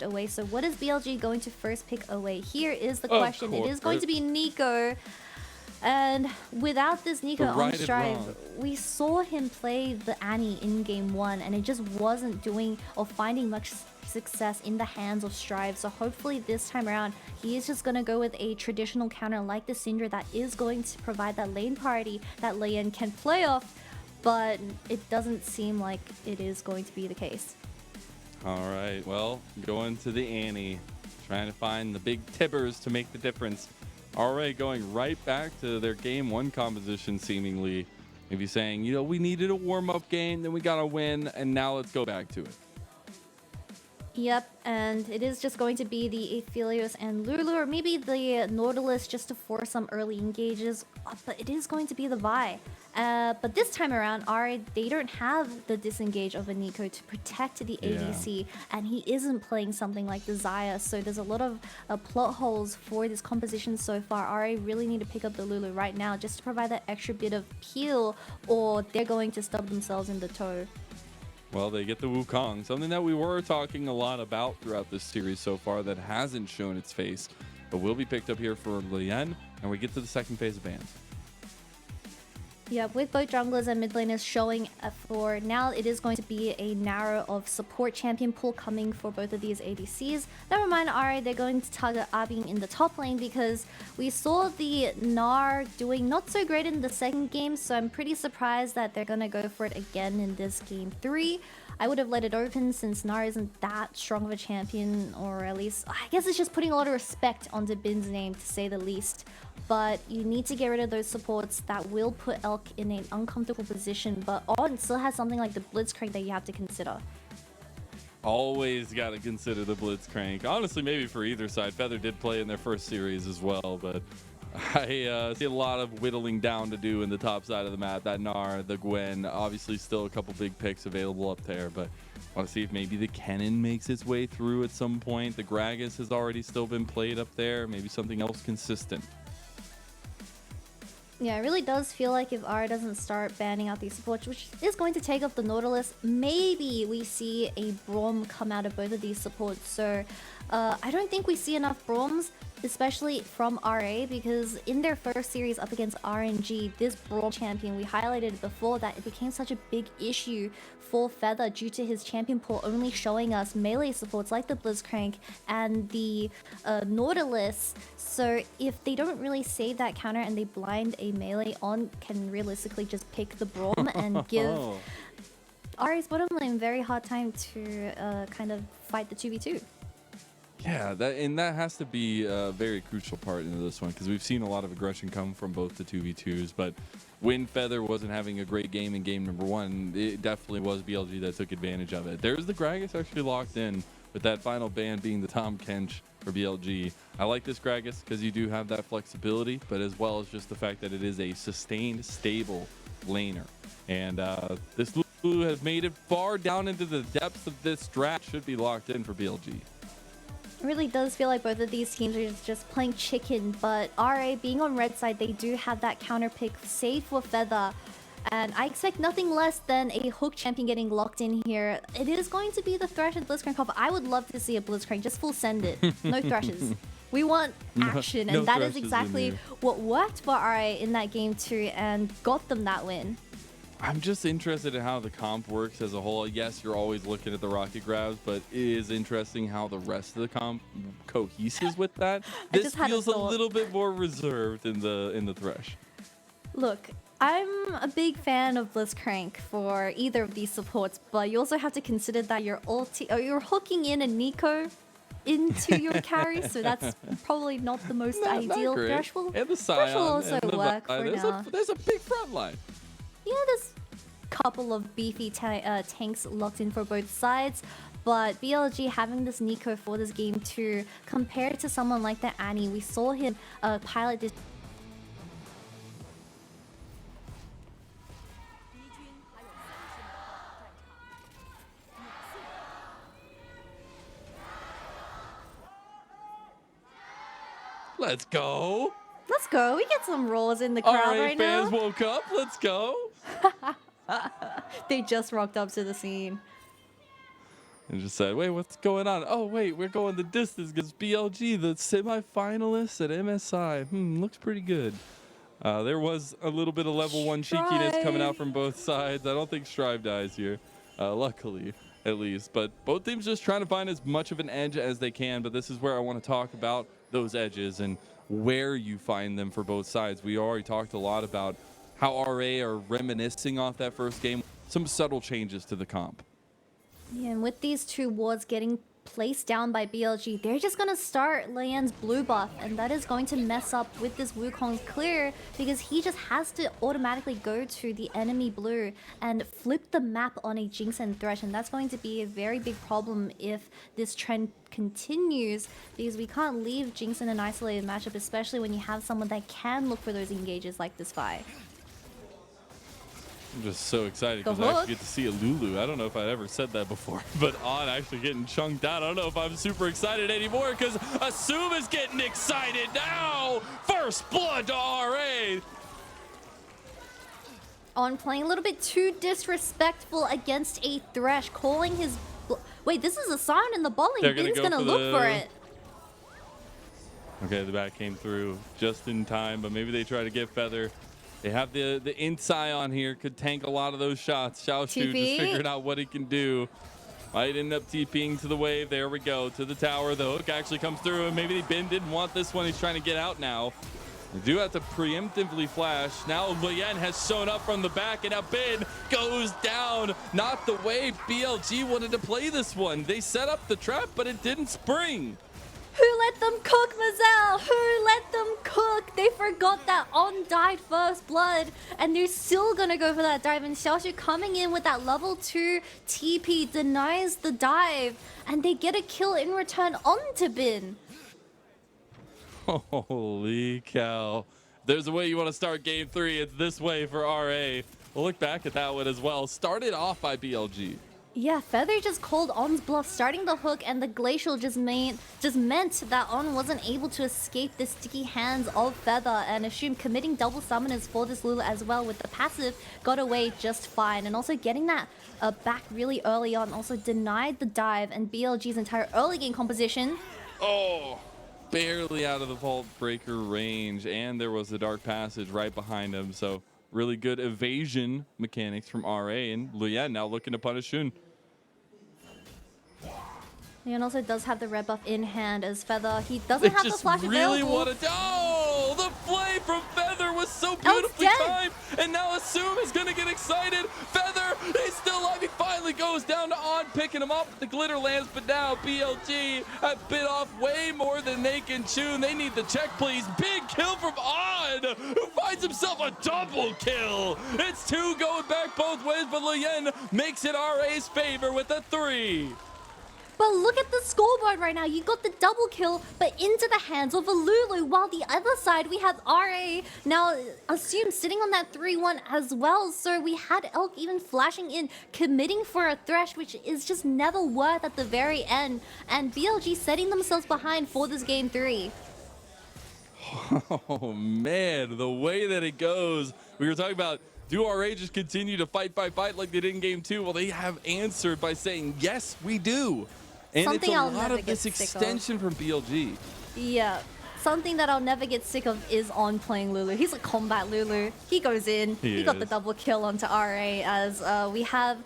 away. So what is BLG going to first pick away? Here is the question. It is going to be Nico. And without this Nico on Strive, we saw him play the Annie in game 1 and it just wasn't doing or finding much success in the hands of Strive. So hopefully this time around, he is just going to go with a traditional counter like the Syndra that is going to provide that lane party that Leyan can play off. But it doesn't seem like it is going to be the case. All right, well, going to the Annie, trying to find the big tibbers to make the difference. Already going right back to their game 1 composition, seemingly. Maybe saying, you know, we needed a warm-up game, then we got to win, and now let's go back to it. Yep, and it is just going to be the Aphelios and Lulu, or maybe the Nautilus just to force some early engages, but it is going to be the Vi. But this time around, they don't have the disengage of a Nico to protect the ADC, and he isn't playing something like the Xayah, so there's a lot of plot holes for this composition so far. RA really need to pick up the Lulu right now just to provide that extra bit of peel, or they're going to stub themselves in the toe. Well, they get the Wukong, something that we were talking a lot about throughout this series so far that hasn't shown its face, but will be picked up here for Leyan, and we get to the second phase of bans. Yeah, with both junglers and mid laners showing for now, it is going to be a narrow of support champion pool coming for both of these ADCs. Never mind RA, they're going to target Arbing in the top lane because we saw the Gnar doing not so great in the second game, so I'm pretty surprised that they're going to go for it again in this game 3. I would have let it open since Gnar isn't that strong of a champion, or at least, I guess it's just putting a lot of respect onto Bin's name to say the least. But you need to get rid of those supports that will put Elk in an uncomfortable position, but On still has something like the Blitzcrank that you have to consider. Always got to consider the Blitzcrank. Honestly, maybe for either side. Feather did play in their first series as well, but I see a lot of whittling down to do in the top side of the map. That Gnar, the Gwen, obviously still a couple big picks available up there, but I want to see if maybe the Kennen makes its way through at some point. The Gragas has already still been played up there. Maybe something else consistent. Yeah, it really does feel like if R doesn't start banning out these supports, which is going to take off the Nautilus, maybe we see a Braum come out of both of these supports. So I don't think we see enough Braums, especially from RA, because in their first series up against RNG, this Braum champion, we highlighted before that it became such a big issue for Feather due to his champion pool only showing us melee supports like the Blitzcrank and the Nautilus. So if they don't really save that counter and they blind a melee On, can realistically just pick the Braum and give RA's bottom lane a very hard time to kind of fight the 2v2. Yeah, that has to be a very crucial part into this one, because we've seen a lot of aggression come from both the 2v2s, but when Feather wasn't having a great game in game number 1, it definitely was BLG that took advantage of it. There's the Gragas actually locked in, with that final ban being the Tom Kench for BLG. I like this Gragas because you do have that flexibility, but as well as just the fact that it is a sustained, stable laner. And this Lulu has made it far down into the depths of this strat. Should be locked in for BLG. It really does feel like both of these teams are just playing chicken, but RA being on red side, they do have that counter pick safe for Feather. And I expect nothing less than a hook champion getting locked in here. It is going to be the Thresh and Blitzcrank combo. I would love to see a Blitzcrank, just full send it. No Thrashes. We want action, and that is exactly what worked for RA in that game 2 and got them that win. I'm just interested in how the comp works as a whole. Yes, you're always looking at the rocket grabs, but it is interesting how the rest of the comp coheses with that. This feels a little bit more reserved in the Thresh. Look, I'm a big fan of Blitzcrank for either of these supports, but you also have to consider that you're hooking in a Nico into your carry, so that's probably not the most ideal. Thresh will also work for now. There's a big front line. Yeah, there's a couple of beefy tanks locked in for both sides, but BLG having this Nico for this game 2, compared to someone like the Annie, we saw him pilot this. Let's go. Let's go. We get some roars in the crowd right now. Fans woke up. Let's go. They just rocked up to the scene. And just said, wait, what's going on? Oh, wait, we're going the distance against BLG, the semifinalists at MSI. Looks pretty good. There was a little bit of level 1 cheekiness coming out from both sides. I don't think Strive dies here, luckily, at least. But both teams just trying to find as much of an edge as they can. But this is where I want to talk about those edges and where you find them for both sides. We already talked a lot about how RA are reminiscing off that first game. Some subtle changes to the comp. Yeah, and with these two wards getting placed down by BLG, they're just going to start Leyan's blue buff, and that is going to mess up with this Wukong's clear because he just has to automatically go to the enemy blue and flip the map on a Jinx and Thresh, and that's going to be a very big problem if this trend continues because we can't leave Jinx in an isolated matchup, especially when you have someone that can look for those engages like this Vi. I'm just so excited because I actually get to see a Lulu. I don't know if I'd ever said that before, but On actually getting chunked out. I don't know if I'm super excited anymore because Assum is getting excited now. First blood to RA. On playing a little bit too disrespectful against a Thresh, calling his... Wait, this is a sign in the bowling. Bin's gonna look for it. Okay, the back came through just in time, but maybe they try to get Feather. They have the Inside on here, could tank a lot of those shots. Xiaoxu just figured out what he can do. Might end up TPing to the wave. There we go, to the tower. The hook actually comes through, and maybe Bin didn't want this one. He's trying to get out now. They do have to preemptively flash. Now Leyan has shown up from the back, and now Bin goes down. Not the way BLG wanted to play this one. They set up the trap, but it didn't spring. Who let them cook, Mazel? Who let them cook? They forgot that On died first blood, and they're still gonna go for that dive. And Xiaoxu coming in with that level 2 TP denies the dive, and they get a kill in return onto Bin. Holy cow. There's a way you want to start game 3. It's this way for RA. We'll look back at that one as well. Started off by BLG. Yeah, Feather just called On's bluff, starting the hook, and the Glacial just meant that On wasn't able to escape the sticky hands of Feather, and Assum committing double summoners for this Lulu as well with the passive got away just fine, and also getting that back really early on also denied the dive and BLG's entire early game composition. Oh, barely out of the Vault Breaker range, and there was the Dark Passage right behind him, so really good evasion mechanics from RA, and Leyan now looking to punish Shun. Leyan also does have the red buff in hand as Feather. He doesn't have the flash really available. Oh, the play from Feather was so beautifully timed, and now Assum is gonna get excited. Feather, he's still alive. He finally goes down to On, picking him up. The glitter lands, but now BLG have bit off way more than they can chew. They need the check, please. Big kill from On, who finds himself a double kill. It's 2 going back both ways, but Leyan makes it RA's favor with a 3. But look at the scoreboard right now. You got the double kill, but into the hands of a Lulu. While the other side, we have RA now Assum sitting on that 3-1 as well. So we had Elk even flashing in, committing for a Thresh, which is just never worth at the very end. And BLG setting themselves behind for this game 3. Oh, man, the way that it goes. We were talking about, do RA just continue to fight like they did in game 2? Well, they have answered by saying, yes, we do. And Something it's a I'll lot never of this extension from BLG. Yeah, something that I'll never get sick of is On playing Lulu. He's a combat Lulu. He goes in. He got the double kill onto RA as we have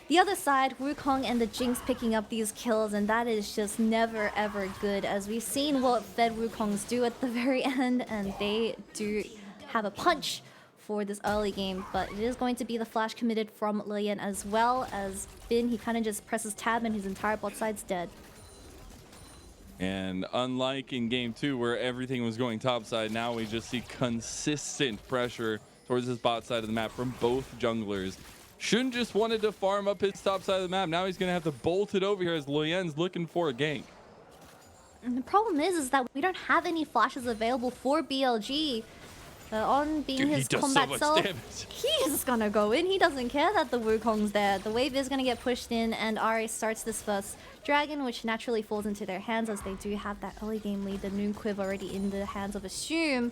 the other side, Wukong and the Jinx picking up these kills, and that is just never ever good, as we've seen what Fed Wukongs do at the very end, and they do have a punch for this early game, but it is going to be the flash committed from Leyan as well as Bin. He kind of just presses tab and his entire bot side's dead. And unlike in game 2 where everything was going topside, now we just see consistent pressure towards this bot side of the map from both junglers. Shun just wanted to farm up his top side of the map. Now he's going to have to bolt it over here as Leyan's looking for a gank. And the problem is that we don't have any flashes available for BLG. On being his combat self, he is gonna go in. He doesn't care that the Wukong's there. The wave is gonna get pushed in, and RA starts this first dragon, which naturally falls into their hands as they do have that early game lead. The Noon Quiv already in the hands of Assum.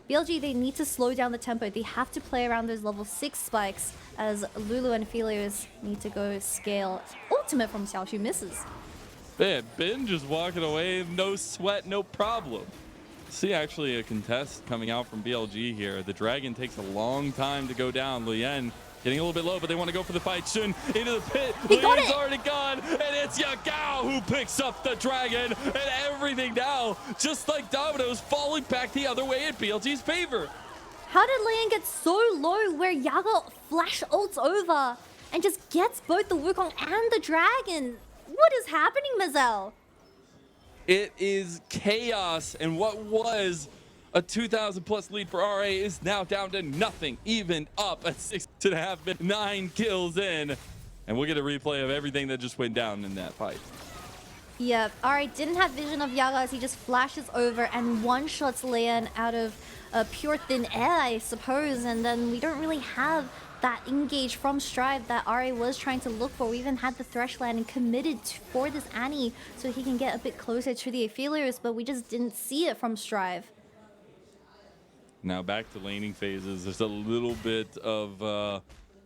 BLG, they need to slow down the tempo. They have to play around those level 6 spikes as Lulu and Phelios need to go scale. Ultimate from Xiaoxu misses. Man, Ben just walking away, no sweat, no problem. See actually a contest coming out from BLG here. The dragon takes a long time to go down. Leyan getting a little bit low, but they want to go for the fight soon. Into the pit. Leyan's already gone, and it's Yagao who picks up the dragon, and everything now, just like dominoes, falling back the other way in BLG's favor. How did Leyan get so low where Yagao flash ults over and just gets both the Wukong and the dragon? What is happening, Mazel? It is chaos, and what was a 2,000 plus lead for RA is now down to nothing, even up at 6.5 minutes, 9 kills in. And we'll get a replay of everything that just went down in that fight. Yeah, RA didn't have vision of Yagao as he just flashes over and one-shots Leyan out of pure thin air, I suppose. And then we don't really have that engage from Strive that RA was trying to look for. We even had the Thresh landing committed for this Annie so he can get a bit closer to the Aphelios, but we just didn't see it from Strive. Now back to laning phases. There's a little bit of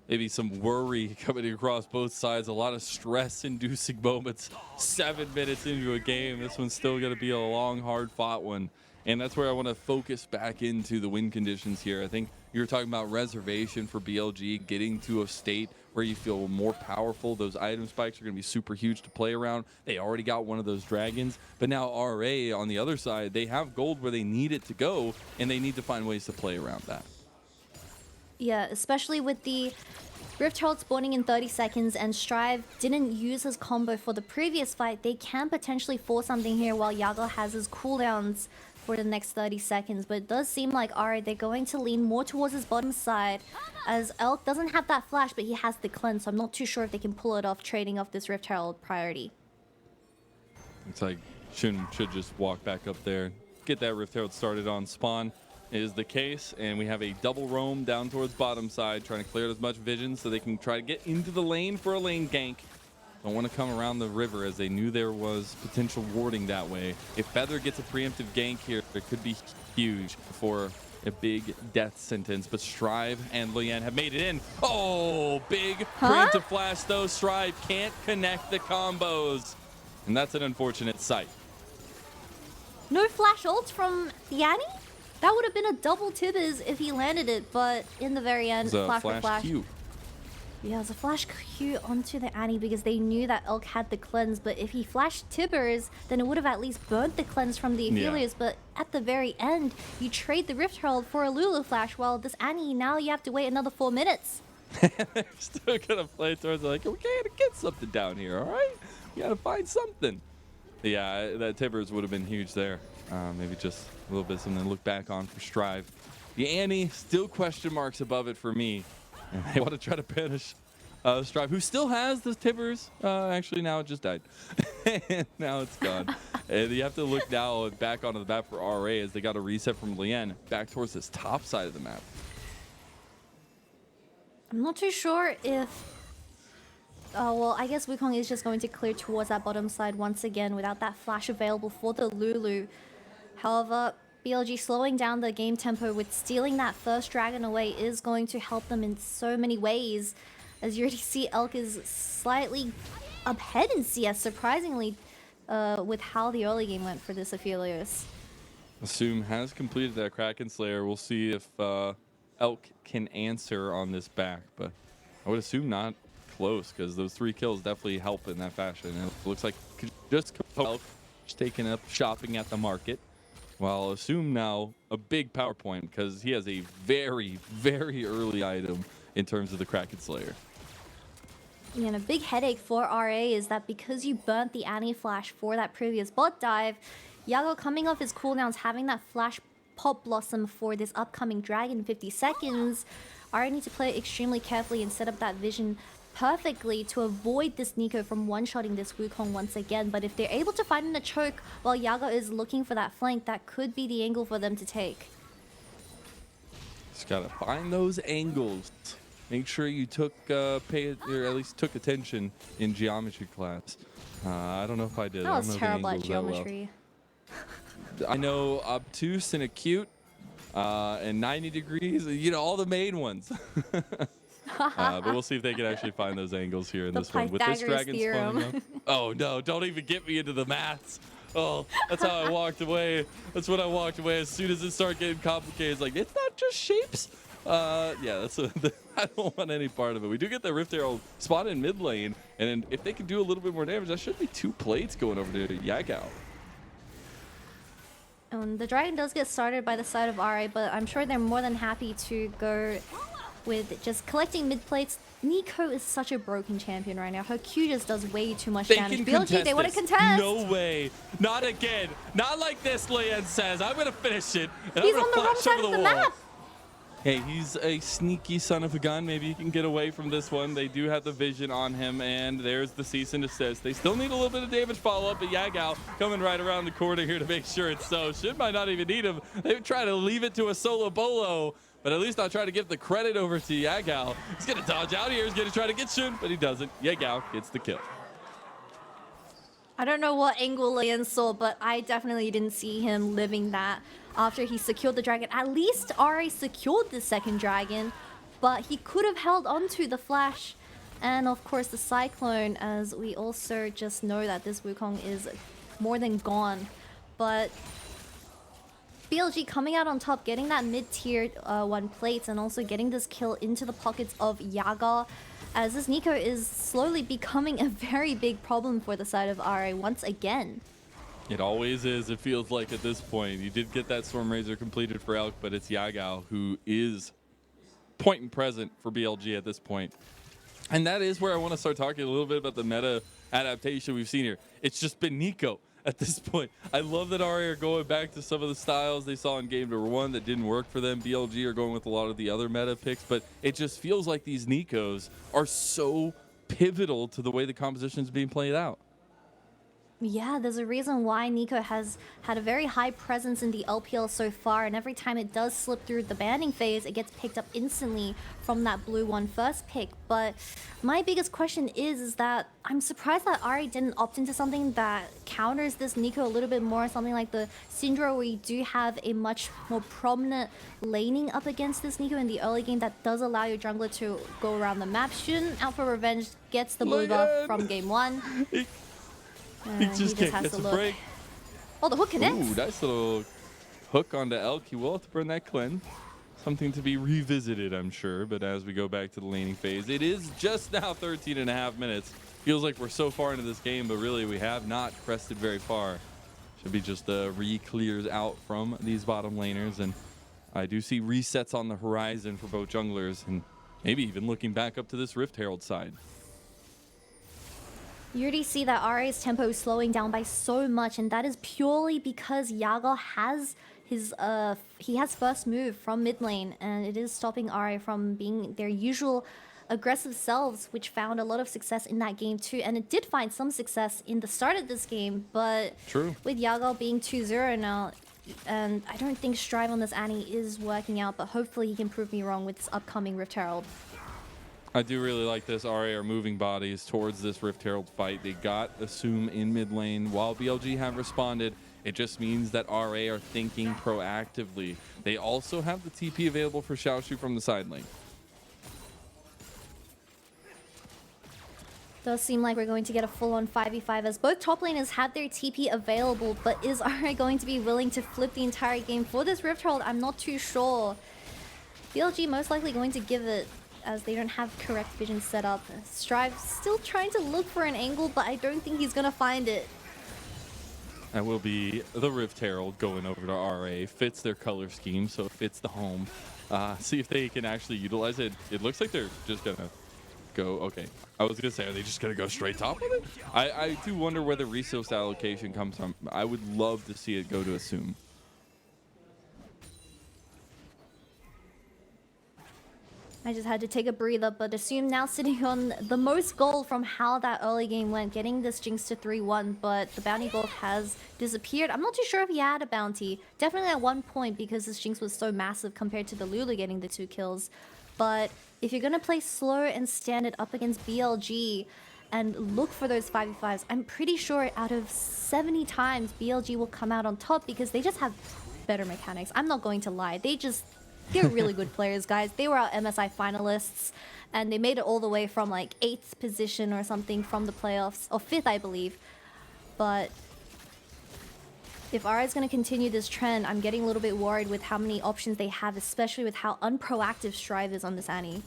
maybe some worry coming across both sides. A lot of stress-inducing moments. 7 minutes into a game. This one's still going to be a long, hard-fought one. And that's where I want to focus back into the win conditions here. I think you were talking about reservation for BLG, getting to a state where you feel more powerful. Those item spikes are going to be super huge to play around. They already got one of those dragons, but now RA on the other side, they have gold where they need it to go, and they need to find ways to play around that. Yeah, especially with the Rift Herald spawning in 30 seconds and Strive didn't use his combo for the previous fight. They can potentially force something here while Yagao has his cooldowns for the next 30 seconds, but it does seem like they're going to lean more towards his bottom side as Elk doesn't have that flash, but he has the cleanse, so I'm not too sure if they can pull it off trading off this Rift Herald priority. It's like Shun should just walk back up there, get that Rift Herald started on spawn. Is the case, and we have a double roam down towards bottom side, trying to clear as much vision so they can try to get into the lane for a lane gank. Don't want to come around the river as they knew there was potential warding that way. If Feather gets a preemptive gank here, it could be huge for a big death sentence, but Strive and Leyan have made it in. Oh, big preemptive flash though. Strive can't connect the combos, and that's an unfortunate sight. No flash ult from Yanni? That would have been a double Tibbers if he landed it, but in the very end, flash. Q. Yeah, it was a flash Q onto the Annie because they knew that Elk had the cleanse, but if he flashed Tibbers, then it would have at least burnt the cleanse from the Aphelios, but at the very end, you trade the Rift Herald for a Lulu flash, while this Annie, now you have to wait another 4 minutes. They're still gonna play towards like, we gotta get something down here, all right? We gotta find something. Yeah, that Tibbers would have been huge there. Maybe just a little bit something to look back on for Strive. The Annie, still question marks above it for me. And they want to try to banish Strive, who still has the Tibbers. Actually, now it just died. And now it's gone. And you have to look now back onto the map for RA as they got a reset from Leyan back towards this top side of the map. I'm not too sure if... well, I guess Wukong is just going to clear towards that bottom side once again without that flash available for the Lulu. However, BLG slowing down the game tempo with stealing that first dragon away is going to help them in so many ways. As you already see, Elk is slightly ahead in CS, surprisingly, with how the early game went for this Aphelios. Assum has completed that Kraken Slayer. We'll see if Elk can answer on this back, but I would assume not close because those 3 kills definitely help in that fashion. And it looks like just Elk taking up shopping at the market. While Assum now a big PowerPoint because he has a very, very early item in terms of the Kraken Slayer. And a big headache for RA is that because you burnt the Annie flash for that previous bot dive, Yagao coming off his cooldowns, having that flash pop blossom for this upcoming dragon in 50 seconds, RA need to play it extremely carefully and set up that vision perfectly to avoid this Nico from one-shotting this Wukong once again. But if they're able to find in a choke while Yagao is looking for that flank, that could be the angle for them to take. Just gotta find those angles. Make sure you took or at least took attention in geometry class. I don't know if I did. That was terrible at geometry. I know obtuse and acute. and 90 degrees, you know, all the main ones. But we'll see if they can actually find those angles here in The this one. With this Pythagoras dragon theorem. spawning up. Oh no, don't even get me into the maths. Oh, that's how I walked away. That's when I walked away as soon as it started getting complicated. It's like, it's not just shapes. Yeah, I don't want any part of it. We do get the Rift Herald spot in mid lane, and if they can do a little bit more damage, that should be 2 plates going over to Yagao. The dragon does get started by the side of RA, but I'm sure they're more than happy to go with just collecting mid plates. Nico is such a broken champion right now. Her Q just does way too much damage. BLG, they want to contest. No way. Not again. Not like this, Leyan says. I'm going to finish it. And He's I'm on gonna the wrong flash side over of the wall. map. Hey, he's a sneaky son of a gun. Maybe he can get away from this one. They do have the vision on him, and there's the cease and desist. They still need a little bit of damage follow-up, but Yagao coming right around the corner here to make sure it's so. Shin might not even need him. They would try to leave it to a solo bolo, but at least I'll try to give the credit over to Yagao. He's going to dodge out here. He's going to try to get Shin, but he doesn't. Yagao gets the kill. I don't know what angle Leyan saw, but I definitely didn't see him living that after he secured the dragon. At least RA secured the second dragon, but he could have held onto the flash and of course the cyclone, as we also just know that this Wukong is more than gone. But BLG coming out on top, getting that mid-tier 1 plates, and also getting this kill into the pockets of Yagao, as this Nico is slowly becoming a very big problem for the side of RA once again. It always is, it feels like at this point. You did get that Storm Razor completed for Elk, but it's Yagao who is point and present for BLG at this point. And that is where I want to start talking a little bit about the meta adaptation we've seen here. It's just been Nico at this point. I love that RA are going back to some of the styles they saw in game number 1 that didn't work for them. BLG are going with a lot of the other meta picks, but it just feels like these Nikos are so pivotal to the way the composition is being played out. Yeah, there's a reason why Nico has had a very high presence in the LPL so far, and every time it does slip through the banning phase, it gets picked up instantly from that blue 1 first pick. But my biggest question is that I'm surprised that Ari didn't opt into something that counters this Nico a little bit more, something like the Syndra, where you do have a much more prominent laning up against this Nico in the early game that does allow your jungler to go around the map. Shun, out for revenge, gets the blue buff from game 1. He just can't has get to the look. break. Oh, the hook connects. Ooh, nice little hook onto Elk. He will have to burn that cleanse. Something to be revisited, I'm sure. But as we go back to the laning phase, it is just now 13.5 minutes. Feels like we're so far into this game, but really we have not crested very far. Should be just re-clears out from these bottom laners. And I do see resets on the horizon for both junglers, and maybe even looking back up to this Rift Herald side. You already see that RA's tempo is slowing down by so much, and that is purely because Yagao has his he has first move from mid lane, and it is stopping RA from being their usual aggressive selves, which found a lot of success in that game too. And it did find some success in the start of this game, but True. With Yagao being 2-0 now, and I don't think Strive on this Annie is working out, but hopefully he can prove me wrong with this upcoming Rift Herald. I do really like this. RA are moving bodies towards this Rift Herald fight. They got Assum in mid lane while BLG have responded. It just means that RA are thinking proactively. They also have the TP available for Xiaoxu from the side lane. Does seem like we're going to get a full-on 5v5 as both top laners have their TP available, but is RA going to be willing to flip the entire game for this Rift Herald? I'm not too sure. BLG most likely going to give it, as they don't have correct vision set up. Strive still trying to look for an angle, but I don't think he's gonna find it. That will be the Rift Herald going over to RA. Fits their color scheme, so it fits the home. See if they can actually utilize it. It looks like they're just gonna go, okay. I was gonna say, are they just gonna go straight top with it? I do wonder where the resource allocation comes from. I would love to see it go to Assum. I just had to take a breather, but Assum now sitting on the most gold from how that early game went, getting this Jinx to 3-1, but the bounty gold has disappeared. I'm not too sure if he had a bounty. Definitely at one point, because this Jinx was so massive compared to the Lulu getting the 2 kills. But if you're gonna play slow and stand it up against BLG and look for those 5v5s, I'm pretty sure out of 70 times BLG will come out on top because they just have better mechanics. I'm not going to lie. They're really good players, guys. They were our MSI finalists, and they made it all the way from like 8th position or something from the playoffs, or 5th, I believe. But if RA is going to continue this trend, I'm getting a little bit worried with how many options they have, especially with how unproactive Strive is on this Annie.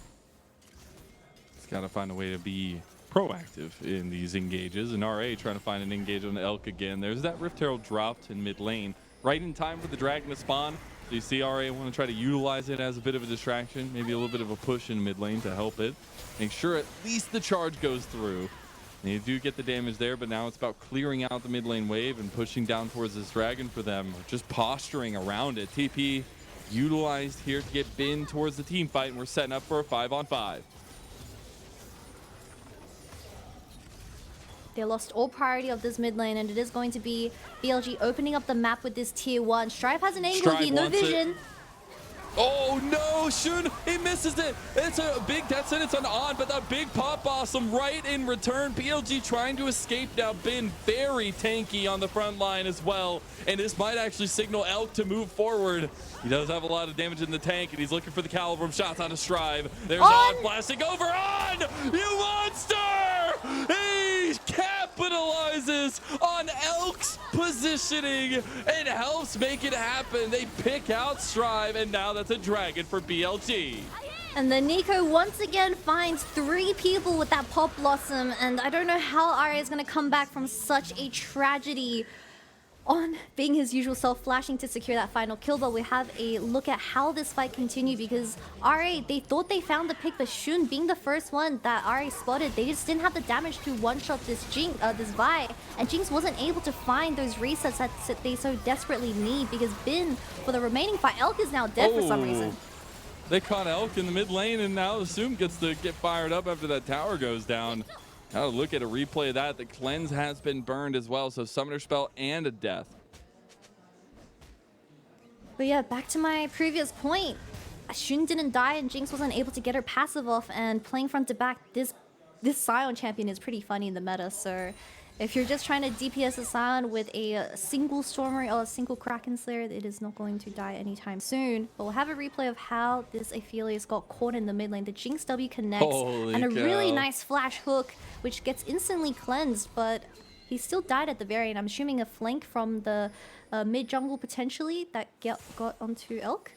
It's got to find a way to be proactive in these engages, and RA trying to find an engage on the Elk again. There's that Rift Herald dropped in mid lane, right in time for the Dragon to spawn. So you see RA want to try to utilize it as a bit of a distraction, maybe a little bit of a push in mid lane to help it. Make sure at least the charge goes through. And you do get the damage there, but now it's about clearing out the mid lane wave and pushing down towards this Dragon for them, just posturing around it. TP utilized here to get Bin towards the team fight, and we're setting up for a 5-on-5. They lost all priority of this mid lane, and it is going to be BLG opening up the map with this tier 1. Strive has an angle here, no vision. Oh no, Shun, he misses it. It's a big death sentence on, but that big pop awesome right in return. BLG trying to escape now. Bin very tanky on the front line as well, and this might actually signal Elk to move forward. He does have a lot of damage in the tank, and he's looking for the Calibrum shots onto Strive. There's On blasting over On! You monster! He capitalizes on Elk's positioning and helps make it happen. They pick out Strive, and now that's a Dragon for BLG. And then Nico once again finds 3 people with that Pop Blossom, and I don't know how RA is going to come back from such a tragedy on being his usual self, flashing to secure that final kill. But we have a look at how this fight continued, because RA, they thought they found the pick, but Shun being the first one that RA spotted, they just didn't have the damage to one-shot this this Vi, and Jinx wasn't able to find those resets that they so desperately need, because Bin, for the remaining fight, Elk is now dead for some reason. They caught Elk in the mid lane, and now Assum gets to get fired up after that tower goes down. Now look at a replay of that. The cleanse has been burned as well, so summoner spell and a death. But yeah, back to my previous point. Shun didn't die and Jinx wasn't able to get her passive off, and playing front to back, this Sion champion is pretty funny in the meta. So if you're just trying to DPS a Sion with a single Stormer or a single Kraken Slayer, it is not going to die anytime soon. But we'll have a replay of how this Aphelios got caught in the mid lane. The Jinx W connects, and a really nice flash hook, which gets instantly cleansed, but he still died at the very end. I'm assuming a flank from the mid jungle potentially that got onto Elk.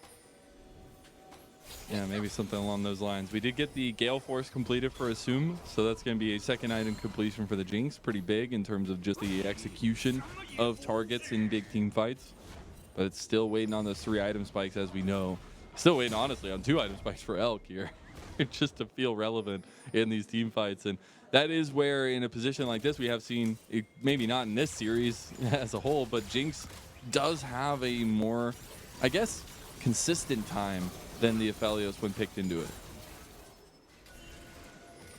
Yeah, maybe something along those lines. We did get the Gale Force completed for Assum, so that's going to be a second item completion for the Jinx. Pretty big in terms of just the execution of targets in big team fights. But it's still waiting on those 3 item spikes, as we know. Still waiting, honestly, on 2 item spikes for Elk here, just to feel relevant in these team fights. And that is where, in a position like this, we have seen, maybe not in this series as a whole, but Jinx does have a more, I guess, consistent time than the Aphelios when picked into it.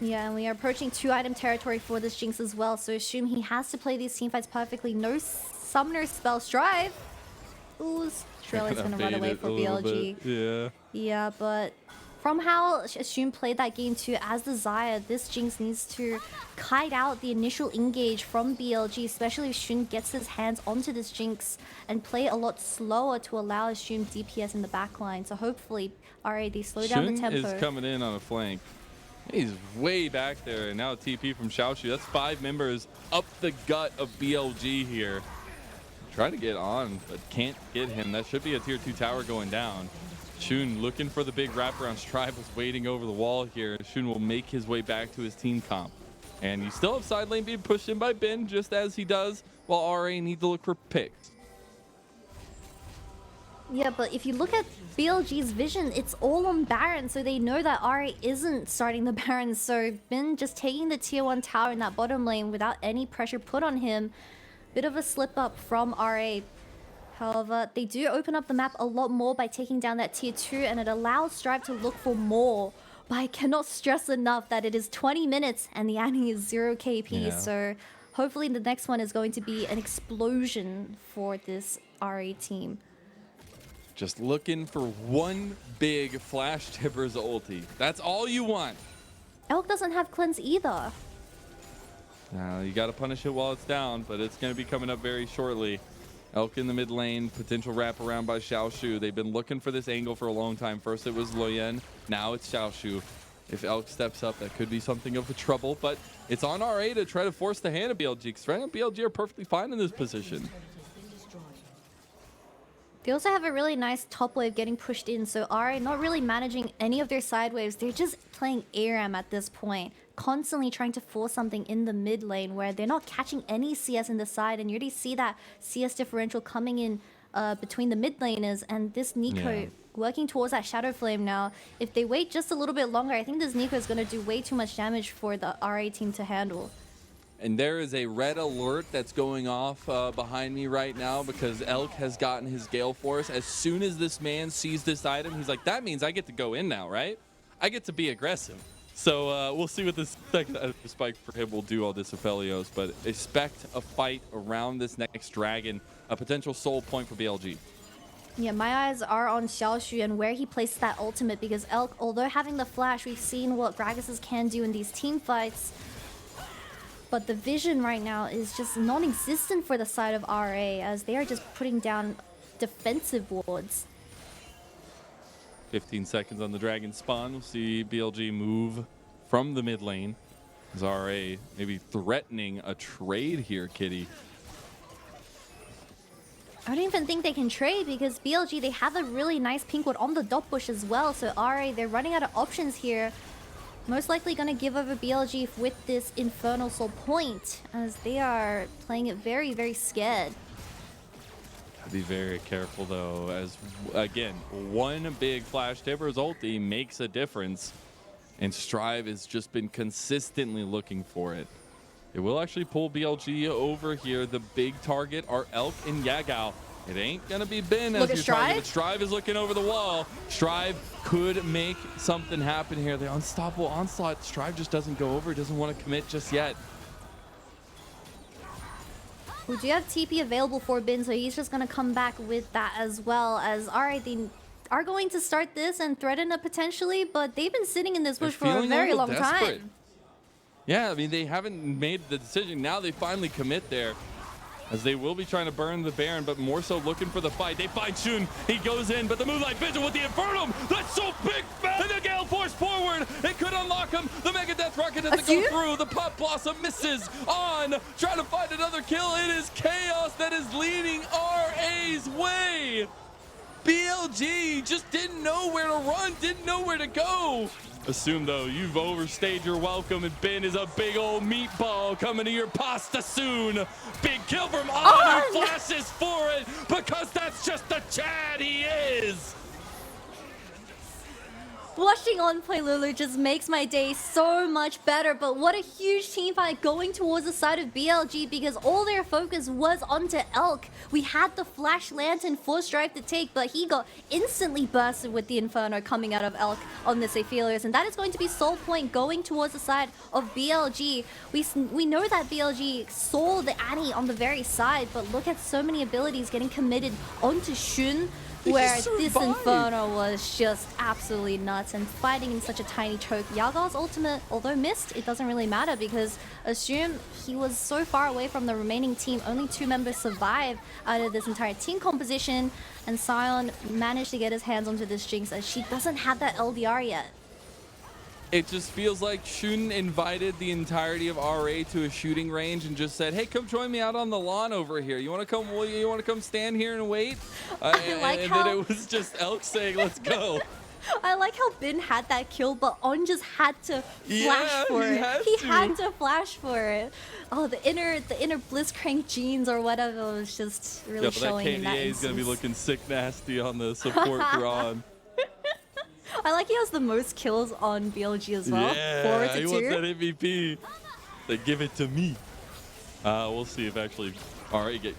Yeah, and we are approaching 2 item territory for this Jinx as well, so assume he has to play these teamfights perfectly. No summoner spell. Strive! Ooh, Shirley's gonna run away for BLG. Yeah. Yeah, but from how Assum played that game too, as the Xayah, this Jinx needs to kite out the initial engage from BLG, especially if Shun gets his hands onto this Jinx, and play a lot slower to allow Assum DPS in the backline. So hopefully, RA, they slow down the tempo. Shun is coming in on a flank. He's way back there, and now a TP from Xiaoxu. That's 5 members up the gut of BLG here. Trying to get on, but can't get him. That should be a tier 2 tower going down. Shun looking for the big wraparound. Strive was waiting over the wall here. Shun will make his way back to his team comp. And you still have side lane being pushed in by Bin, just as he does, while RA need to look for picks. Yeah, but if you look at BLG's vision, it's all on Baron, so they know that RA isn't starting the Baron. So Bin just taking the tier 1 tower in that bottom lane without any pressure put on him. Bit of a slip up from RA. However, they do open up the map a lot more by taking down that tier 2, and it allows Strive to look for more. But I cannot stress enough that it is 20 minutes and the Annie is 0 KP. Yeah. So hopefully the next one is going to be an explosion for this RA team. Just looking for one big Flash Tippers ulti. That's all you want. Elk doesn't have cleanse either. Now you got to punish it while it's down, but it's going to be coming up very shortly. Elk in the mid lane, potential wraparound by Xiaoxu. They've been looking for this angle for a long time. First it was Leyan, now it's Xiaoxu. If Elk steps up, that could be something of a trouble, but it's on RA to try to force the hand of BLG, because right now BLG are perfectly fine in this position. They also have a really nice top wave getting pushed in, so RA not really managing any of their side waves. They're just playing ARAM at this point, constantly trying to force something in the mid lane where they're not catching any CS in the side, and you already see that CS differential coming in between the mid laners, and this Nico working towards that Shadow Flame now. If they wait just a little bit longer, I think this Nico is going to do way too much damage for the RA team to handle. And there is a red alert that's going off behind me right now because Elk has gotten his Gale Force. As soon as this man sees this item, he's like, that means I get to go in now, right? I get to be aggressive. So we'll see what this second spike for him will do on this Aphelios, but expect a fight around this next dragon, a potential soul point for BLG. Yeah, my eyes are on Xiaoxu and where he places that ultimate, because Elk, although having the flash, we've seen what Gragas's can do in these team fights. But the vision right now is just non-existent for the side of RA, as they are just putting down defensive wards. 15 seconds on the dragon spawn. We'll see BLG move from the mid lane. As RA maybe threatening a trade here, Kitty. I don't even think they can trade, because BLG, they have a really nice pink ward on the dot bush as well. So RA, they're running out of options here. Most likely going to give over BLG with this Infernal Soul point, as they are playing it very, very scared. Be very careful though, as again, one big flash Tibbers ulti makes a difference, and Strive has just been consistently looking for it. It will actually pull BLG over here. The big target are Elk and Yagao. It ain't gonna be Ben as your target, but Strive is looking over the wall. Strive could make something happen here. The unstoppable onslaught. Strive just doesn't go over, doesn't want to commit just yet. We do have TP available for Ben, so he's just going to come back with that as well. As alright, they are going to start this and threaten it potentially, but they've been sitting in this bush for a very long time. Yeah, I mean, they haven't made the decision. Now they finally commit there, as they will be trying to burn the Baron, but more so looking for the fight. They find Shun. He goes in, but the Moonlight Vigil with the Infernum. That's so big, and the Gale Force forward. It could unlock him. The Mega Death Rocket doesn't go through. The Pop Blossom misses on. Trying to find another kill. It is Chaos that is leading RA's way. BLG just didn't know where to run, didn't know where to go. Assum, though, you've overstayed your welcome, and Ben is a big old meatball coming to your pasta soon. Big kill from On, who flashes for it, because that's just the Chad he is. Watching On play Lulu just makes my day so much better, but what a huge team fight going towards the side of BLG, because all their focus was onto Elk. We had the Flash Lantern for Strive to take, but he got instantly bursted with the Inferno coming out of Elk on this Aphelios, and that is going to be Soul Point going towards the side of BLG. We know that BLG saw the Annie on the very side, but look at so many abilities getting committed onto Shun, where this Inferno was just absolutely nuts, and fighting in such a tiny choke. Yagao's ultimate, although missed, it doesn't really matter, because Assum, he was so far away from the remaining team. Only 2 members survive out of this entire team composition, and Sion managed to get his hands onto this Jinx, as she doesn't have that LDR yet. It just feels like Shun invited the entirety of RA to a shooting range and just said, "Hey, come join me out on the lawn over here. You want to come? You want to come stand here and wait?" And then it was just Elk saying, "Let's go." I like how Bin had that kill, but On just had to flash for it. He had to flash for it. Oh, the inner Blitzcrank genes or whatever was just really showing in that instance. KDA is gonna be looking sick nasty on the support for On. I like he has the most kills on BLG as well. Yeah, he wants that MVP. They give it to me. We'll see if actually RA get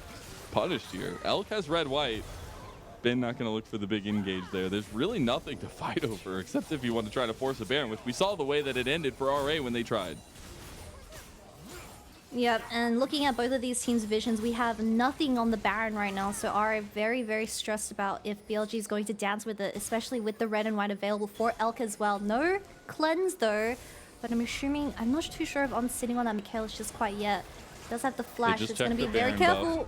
punished here. Elk has red-white. Ben not going to look for the big engage there. There's really nothing to fight over, except if you want to try to force a Baron, which we saw the way that it ended for RA when they tried. Yep, and looking at both of these teams' visions, we have nothing on the Baron right now, so are very, very stressed about if BLG is going to dance with it, especially with the red and white available for Elk as well. No cleanse though, but I'm not too sure if I'm sitting on that Michaelis just quite yet. Does have the flash, it's going to be very careful.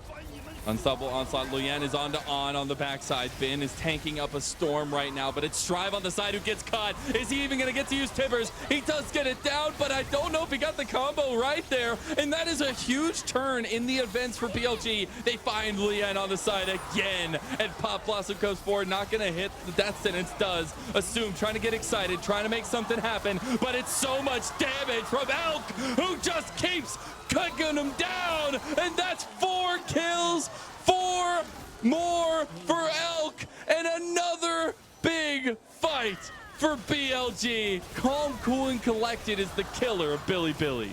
Unstoppable onslaught. Leyan is on to on the backside. Finn is tanking up a storm right now, but it's Strive on the side who gets caught. Is he even going to get to use Tibbers? He does get it down, but I don't know if he got the combo right there. And that is a huge turn in the events for BLG. They find Leyan on the side again, and Pop Blossom goes forward. Not going to hit. The death sentence does. Assum trying to get excited, trying to make something happen, but it's so much damage from Elk, who just keeps cutting him down, and that's 4 kills, 4 more for Elk, and another big fight for BLG. Calm, cool, and collected is the killer of Bilibili.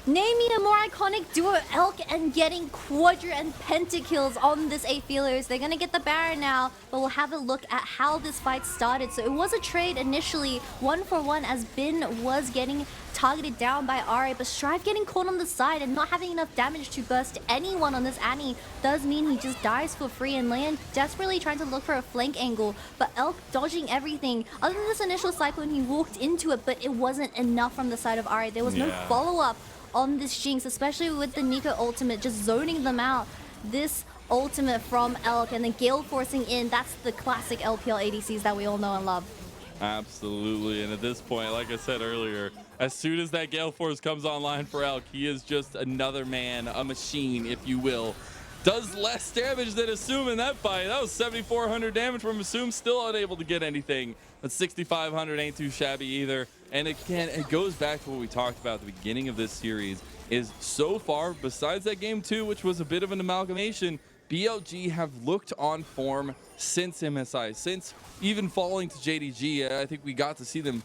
Name me a more iconic duo, Elk and getting quadra and pentakills on this Aphelos. They're gonna get the Baron now, but we'll have a look at how this fight started. So it was a trade initially, 1-for-1, as Bin was getting targeted down by RA, but Strive getting caught on the side and not having enough damage to burst anyone on this Annie does mean he just dies for free, and Leyan desperately trying to look for a flank angle, but Elk dodging everything. Other than this initial cyclone, he walked into it, but it wasn't enough from the side of RA. There was no follow-up on this Jinx, especially with the Nico ultimate just zoning them out. This ultimate from Elk and the Gale forcing in, that's the classic LPL ADCs that we all know and love. Absolutely, and at this point, like I said earlier, as soon as that Gale Force comes online for Elk, he is just another man, a machine, if you will. Does less damage than Assum in that fight. That was 7,400 damage from Assum, still unable to get anything. But 6,500 ain't too shabby either. And again, it goes back to what we talked about at the beginning of this series, is so far, besides that game 2, which was a bit of an amalgamation, BLG have looked on form since MSI, since even falling to JDG. I think we got to see them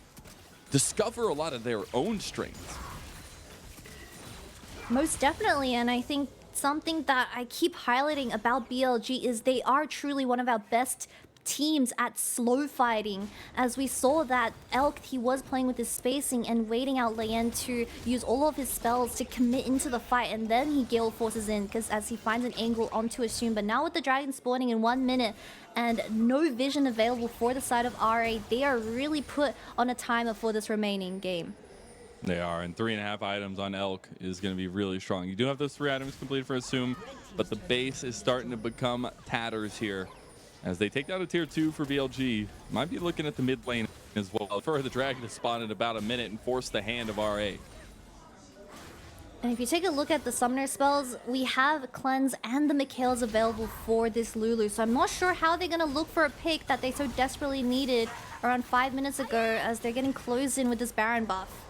discover a lot of their own strengths. Most definitely, and I think something that I keep highlighting about BLG is they are truly one of our best teams at slow fighting. As we saw that Elk, he was playing with his spacing and waiting out Leyan to use all of his spells to commit into the fight, and then he Gale forces in because as he finds an angle onto Assum. But now with the dragon spawning in 1 minute and no vision available for the side of RA, they are really put on a timer for this remaining game. They are, and 3.5 items on Elk is going to be really strong. You do have those 3 items completed for Assum, but the base is starting to become tatters here. As they take down a tier 2 for BLG, might be looking at the mid lane as well for the dragon to spawn in about a minute and force the hand of RA. And if you take a look at the summoner spells, we have Cleanse and the Mikhails available for this Lulu. So I'm not sure how they're going to look for a pick that they so desperately needed around 5 minutes ago, as they're getting closed in with this Baron buff.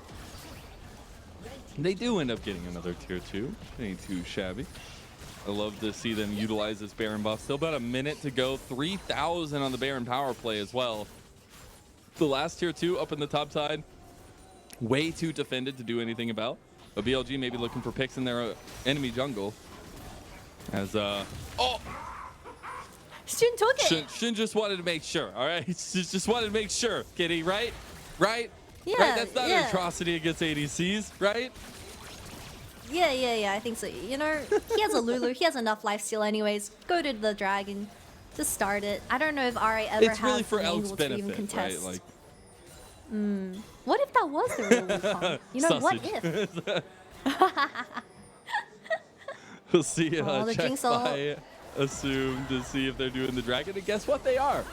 They do end up getting another tier 2. Ain't too shabby. I love to see them utilize this Baron buff. Still about a minute to go. 3,000 on the Baron power play as well. The last tier 2 up in the top side, way too defended to do anything about. But BLG may be looking for picks in their enemy jungle. As oh, Shun took it. Shun just wanted to make sure. All right, just wanted to make sure, Kitty. Right? Yeah, right. That's not an atrocity against ADCs, right? Yeah, I think so. You know, he has a Lulu. He has enough lifesteal anyways. Go to the dragon. Just start it. I don't know if RA ever it's really has for an Elk's angle to benefit, even contest. right? Like, what if that was the real Wukong? You know, what if? We'll see. The Check Jinx by Assum to see if they're doing the dragon. And guess what? They are.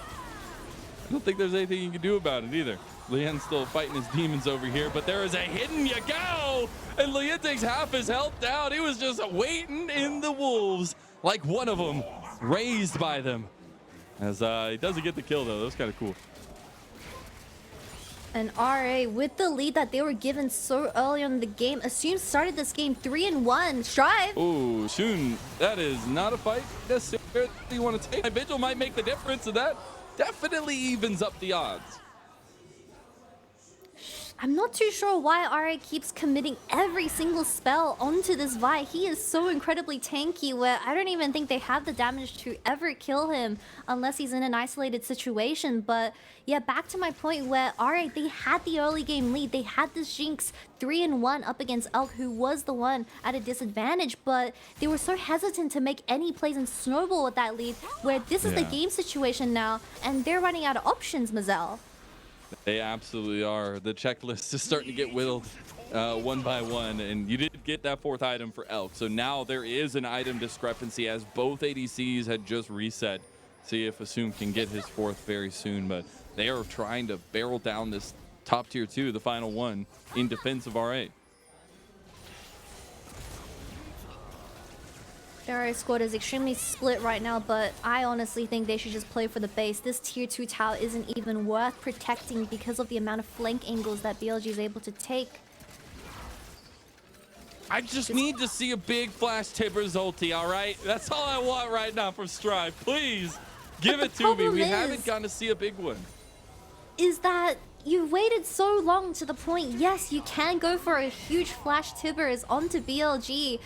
I don't think there's anything you can do about it either. Leyan's still fighting his demons over here, but there is a hidden Yagao, and Leyan takes half his health down. He was just waiting in the wolves, like one of them, raised by them. As he doesn't get the kill though. That was kind of cool. And RA, with the lead that they were given so early on in the game, Assum started this game 3-1. Strive. Oh, Shun, that is not a fight necessarily you want to take. My vigil might make the difference, and that definitely evens up the odds. I'm not too sure why RA keeps committing every single spell onto this Vi. He is so incredibly tanky where I don't even think they have the damage to ever kill him unless he's in an isolated situation. But yeah, back to my point where RA, they had the early game lead. They had this Jinx 3-1 up against Elk, who was the one at a disadvantage, but they were so hesitant to make any plays and snowball with that lead, where this is the game situation now and they're running out of options, Mazel. They absolutely are. The checklist is starting to get whittled. one by one, and you did get that 4th item for Elk. So now there is an item discrepancy as both ADCs had just reset. See if Assum can get his 4th very soon, but they are trying to barrel down this top tier 2, the final one, in defense of RA. Their squad is extremely split right now, but I honestly think they should just play for the base. This tier 2 tower isn't even worth protecting because of the amount of flank angles that BLG is able to take. I just need to see a big Flash Tibbers ulti, all right? That's all I want right now from Strive. Please, give it to me. We haven't gotten to see a big one. Is that you waited so long to the point, yes, you can go for a huge Flash Tibbers onto BLG.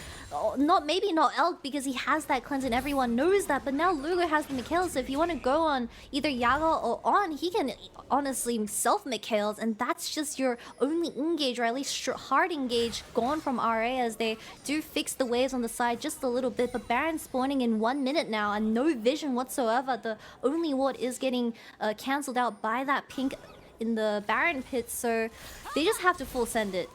Maybe not Elk because he has that cleanse and everyone knows that, but now Lulu has the Mikhails, so if you want to go on either Yagao or on, he can honestly self Mikhails, and that's just your only engage, or at least hard engage gone from RA as they do fix the waves on the side just a little bit, but Baron spawning in 1 minute now and no vision whatsoever. The only ward is getting cancelled out by that pink in the Baron pit, so they just have to full send it.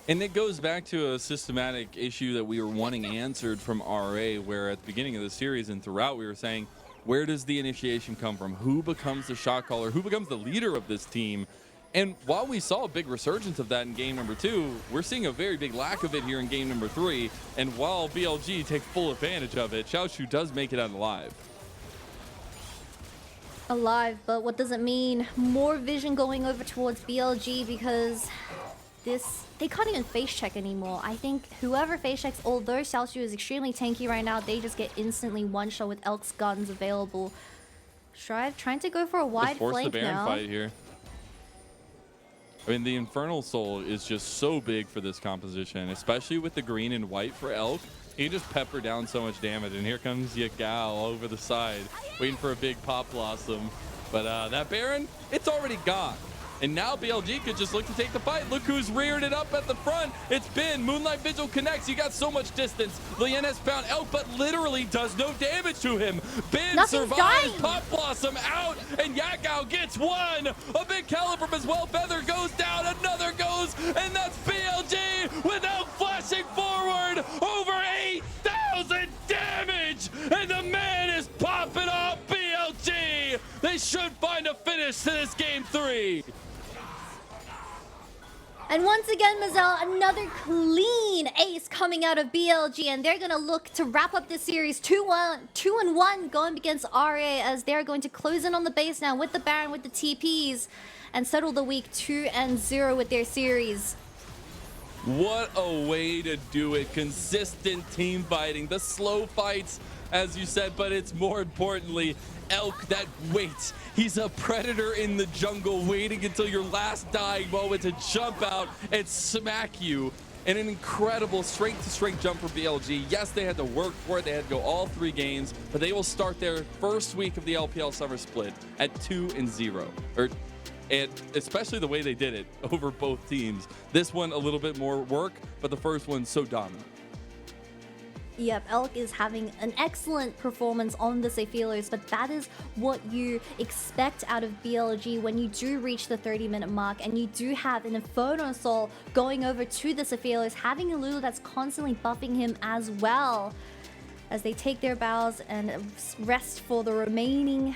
And it goes back to a systematic issue that we were wanting answered from RA, where at the beginning of the series and throughout we were saying, where does the initiation come from? Who becomes the shot caller? Who becomes the leader of this team? And while we saw a big resurgence of that in game number 2, we're seeing a very big lack of it here in game number 3. And while BLG take full advantage of it, Xiaoxu does make it out alive. But what does it mean? More vision going over towards BLG because they can't even face check anymore. I think whoever face checks, although Xiaoxu is extremely tanky right now, they just get instantly one shot with Elk's guns available. Strive trying to go for a wide flank the Baron now. Fight here. I mean, the Infernal Soul is just so big for this composition, especially with the green and white for Elk. He just peppered down so much damage, and here comes Yagao over the side, waiting for a big Pop Blossom. But that Baron, it's already gone. And now BLG could just look to take the fight. Look who's reared it up at the front. It's Bin. Moonlight Vigil connects. You got so much distance. Leyan has found Elk, but literally does no damage to him. Bin survives. Pop Blossom out, and Yagao gets one. A big caliber as well. Feather goes down. Another goes, and that's BLG with Elk flashing forward. Over 8,000 damage, and the man is popping off BLG. They should find a finish to this game 3. And once again, Mazel, another clean ace coming out of BLG, and they're going to look to wrap up this series 2-1 going against RA, as they're going to close in on the base now with the Baron, with the TPs, and settle the week 2-0 with their series. What a way to do it. Consistent team fighting, the slow fights, as you said, but it's more importantly, Elk that waits. He's a predator in the jungle, waiting until your last dying moment to jump out and smack you. And an incredible strength-to-strength jump for BLG. Yes, they had to work for it. They had to go all 3 games, but they will start their first week of the LPL Summer Split at 2-0. And especially the way they did it over both teams. This one a little bit more work, but the first one so dominant. Yep, Elk is having an excellent performance on the Sephilos, but that is what you expect out of BLG when you do reach the 30-minute mark and you do have an Inferno Soul going over to the Sephilos, having a Lulu that's constantly buffing him as well, as they take their bows and rest for the remaining